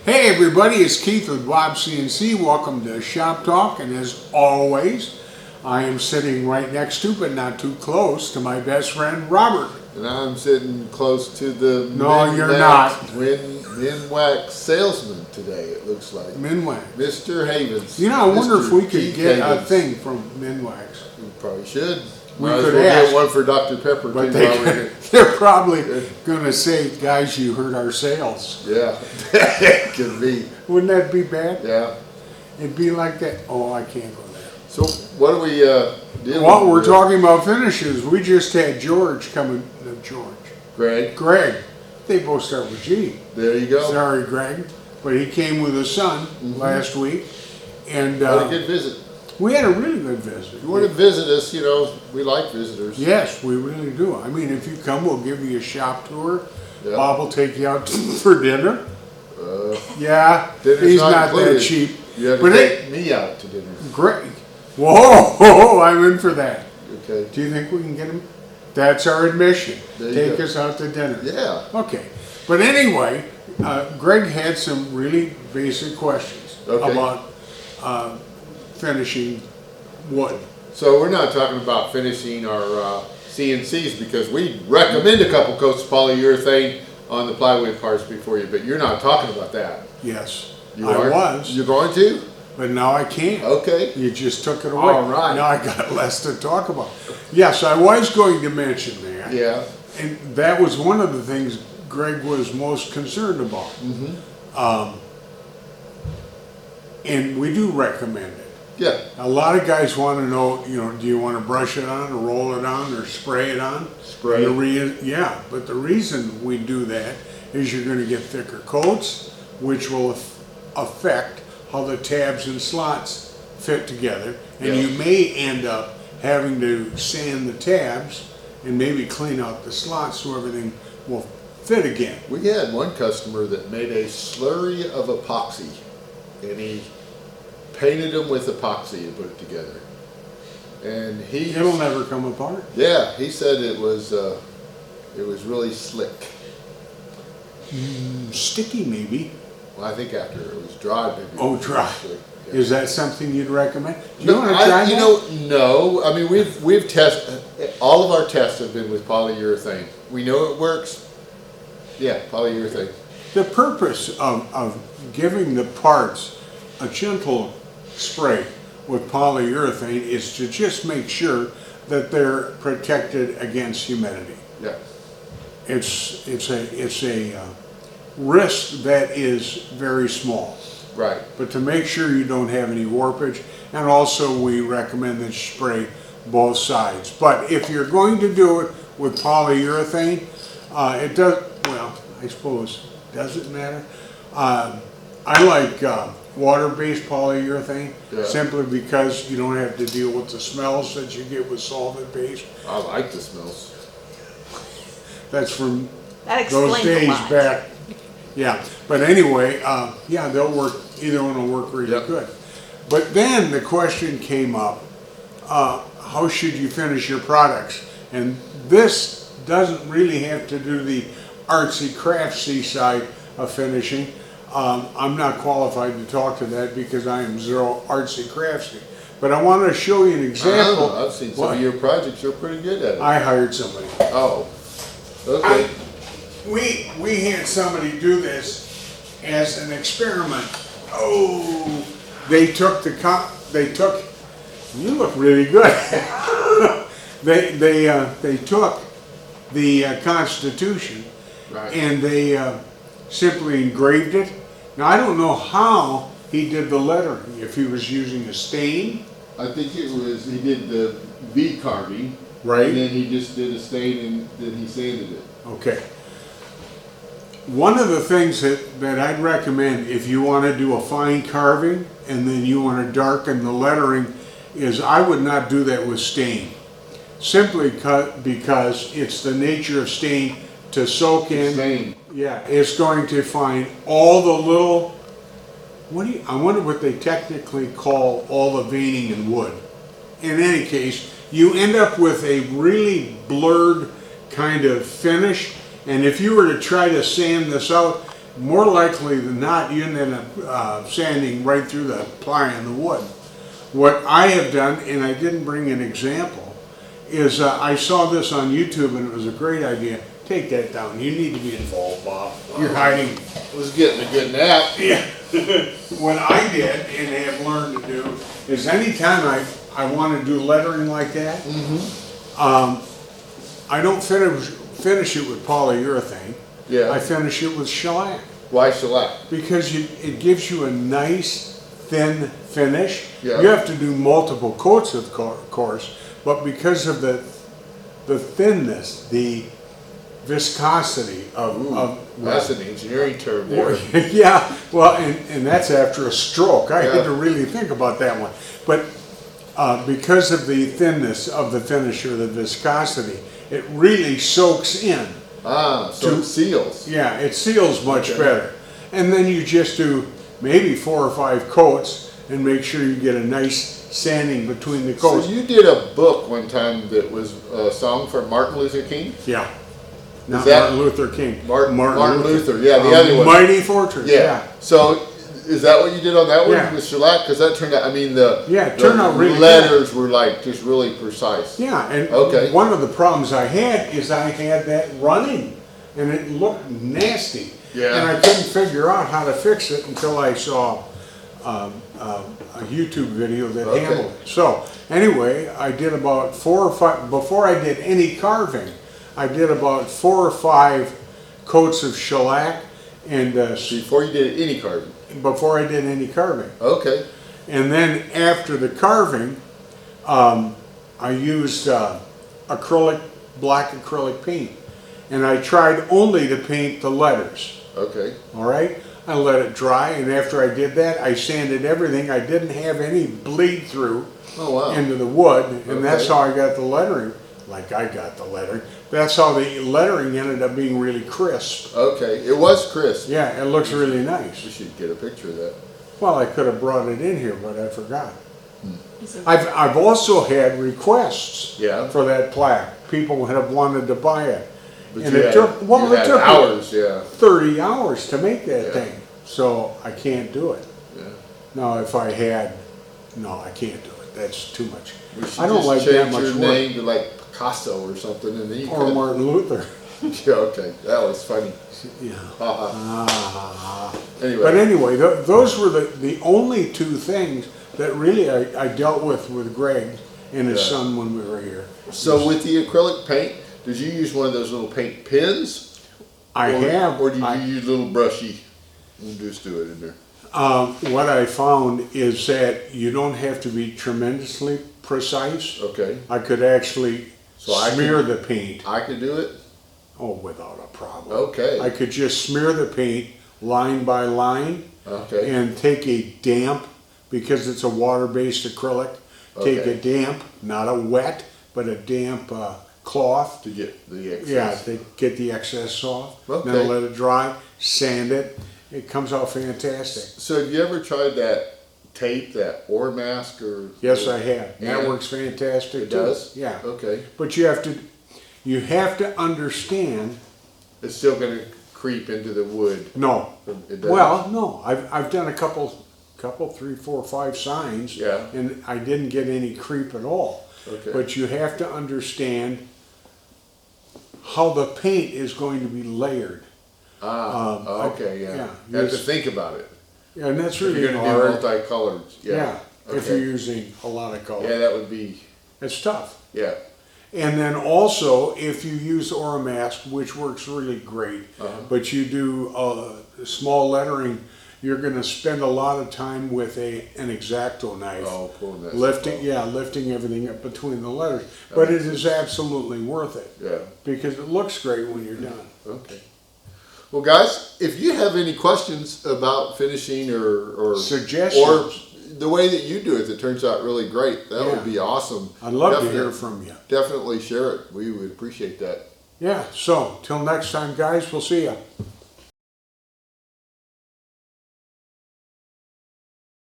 Hey everybody, it's Keith with BobsCNC. Welcome to Shop Talk, and as always, I am sitting right next to, but not too close, to my best friend Robert. And I'm sitting close to the Minwax salesman today, it looks like. Minwax. Mr. Havens. You know, I wonder if we could Keith get Havens. a thing from Minwax. We probably should. We Might as could well ask. get one for Dr. Pepper But too. they're probably going to say, guys, you hurt our sales. Yeah, could be. Wouldn't that be bad? Yeah. It'd be like that. Oh, I can't go there. So what are we dealing Well, we're with? talking about finishes. We just had George coming. Greg. They both start with G. There you go. Sorry, Greg. But he came with his son last week. And Had a good visit. we had a really good visit. If you want to visit us, you know, we like visitors. Yes, we really do. I mean, if you come, we'll give you a shop tour. Yeah. Bob will take you out for dinner. Yeah, Dinner's he's not not included. that cheap. You have to But take me out to dinner. Greg, whoa, I'm in for that. Okay. Do you think we can get him? That's our admission. There you Take go. us out to dinner. Yeah. Okay. But anyway, Greg had some really basic questions Okay. about finishing wood. So we're not talking about finishing our CNCs because we recommend a couple coats of polyurethane on the plywood parts before you, but you're not talking about that. Yes, You I are? was, You're going to? but now I can't. Okay. You just took it away. All right. Now I got less to talk about. Yes, I was going to mention that. Yeah. And that was one of the things Greg was most concerned about. And we do recommend it. Yeah. A lot of guys want to know, you know, do you want to brush it on or roll it on or spray it on? Spray. Yeah, but the reason we do that is you're going to get thicker coats, which will affect how the tabs and slots fit together. And Yeah. you may end up having to sand the tabs and maybe clean out the slots so everything will fit again. We had one customer that made a slurry of epoxy and he painted them with epoxy and put it together. And It'll never come apart. yeah, he said it was really slick. Sticky maybe. Well, I think after it was dry, maybe. Oh, it was dry. slick. Yeah. Is that something you'd recommend? Do you No, want to try that? you know, no. I mean, we've tested. All of our tests have been with polyurethane. We know it works. Yeah, polyurethane. The purpose of giving the parts a gentle spray with polyurethane is to just make sure that they're protected against humidity. Yeah. It's a risk that is very small. Right. But to make sure you don't have any warpage, and also we recommend that you spray both sides. But if you're going to do it with polyurethane, it does, well, I suppose, does it matter? I like water-based polyurethane, Yeah. simply because you don't have to deal with the smells that you get with solvent-based. I like the smells. That's from That those explains a days lot. back. Yeah, but anyway, yeah, they'll work, either one will work really Yep. good. But then the question came up, how should you finish your products? And this doesn't really have to do the artsy craftsy side of finishing. I'm not qualified to talk to that because I am zero artsy craftsy. But I want to show you an I example. don't know. I've seen some What? of your projects. You're pretty good at it. I hired somebody. Oh. Okay. We had somebody do this as an experiment. Oh, they took you look really good. they took the Constitution Right. and they simply engraved it. Now I don't know how he did the lettering, if he was using a stain. I think it was he did the V carving. Right. And then he just did a stain and then he sanded it. Okay. One of the things that I'd recommend if you want to do a fine carving and then you want to darken the lettering is I would not do that with stain. Simply because it's the nature of stain to soak in. Stain. Yeah, it's going to find all the little, I wonder what they technically call all the veining in wood. In any case, you end up with a really blurred kind of finish, and if you were to try to sand this out, more likely than not, you end up sanding right through the ply and the wood. What I have done, and I didn't bring an example, is I saw this on YouTube and it was a great idea. Take that down. You need to be involved, Bob. You're hiding. I was getting a good nap. Yeah. What I did and have learned to do is anytime I want to do lettering like that, I don't finish it with polyurethane. Yeah. I finish it with shellac. Why shellac? Because it gives you a nice thin finish. Yeah. You have to do multiple coats of course, but because of the thinness, the viscosity of that's an engineering term there. yeah, well, and that's after a stroke. I had to really think about that one. But because of the thinness of the finisher, the viscosity, it really soaks in. Ah, so it seals. Yeah, it seals much better. And then you just do maybe 4 or 5 coats and make sure you get a nice sanding between the coats. So you did a book one time that was a song for Martin Luther King? Yeah. Not that Martin Luther King. Martin Luther, yeah, the other one. Mighty Fortress, yeah. So is that what you did on that one Yeah. with shellac? Because that turned out, I mean, it turned out really letters were like just really precise. Yeah, and one of the problems I had is I had that running and it looked nasty. Yeah. And I couldn't figure out how to fix it until I saw a YouTube video that handled it. So anyway, I did about 4 or 5, before I did any carving, I did about 4 or 5 coats of shellac and before you did any carving? Before I did any carving. Okay. And then after the carving, I used black acrylic paint. And I tried only to paint the letters. Okay. All right? I let it dry, and after I did that, I sanded everything. I didn't have any bleed through into the wood, and that's how I got the lettering. Like I got the lettering. That's how the lettering ended up being really crisp. Okay, it was crisp. Yeah, it looks really nice. We should get a picture of that. Well, I could have brought it in here, but I forgot. I've also had requests for that plaque. People have wanted to buy it. But and it took hours, 30 hours to make that thing. So I can't do it. Yeah. No, if I had, no, I can't do it. That's too much. I don't like that much work. Change your name to like Picasso or something, and then you or Martin Luther. Yeah, okay, that was funny. Yeah. Anyway. But anyway, those were the only 2 things that really I dealt with Greg and his son when we were here. So with the acrylic paint, did you use one of those little paint pens? I have. Or did you use little brushy and just do it in there? What I found is that you don't have to be tremendously precise. Okay. I could actually smear the paint. I could do it? Oh, without a problem. Okay. I could just smear the paint line by line and take a damp, because it's a water-based acrylic, take a damp, not a wet, but a damp cloth. To get the excess. Yeah, to get the excess off. Then let it dry, sand it. It comes out fantastic. So have you ever tried that tape, that ore mask? Yes, I have. That works fantastic it too. Does? Yeah. Okay. But you have to understand. It's still going to creep into the wood. No. Well, no. I've done a couple, 3, 4, 5 signs. Yeah. And I didn't get any creep at all. Okay. But you have to understand how the paint is going to be layered. Okay, yeah. You have to think about it. Yeah, and that's really hard. If you're going to do multicolored. Yeah. If you're using a lot of color. Yeah, that would be. It's tough. Yeah. And then also, if you use Oramask, which works really great, but you do small lettering, you're going to spend a lot of time with an X-Acto knife. Oh, pulling that lifting everything up between the letters. But it is absolutely worth it. Yeah. Because it looks great when you're done. Okay. Well, guys, if you have any questions about finishing or suggestions, or the way that you do it that turns out really great, that would be awesome. I'd love to hear from you. Definitely share it. We would appreciate that. Yeah. So, till next time, guys, we'll see you.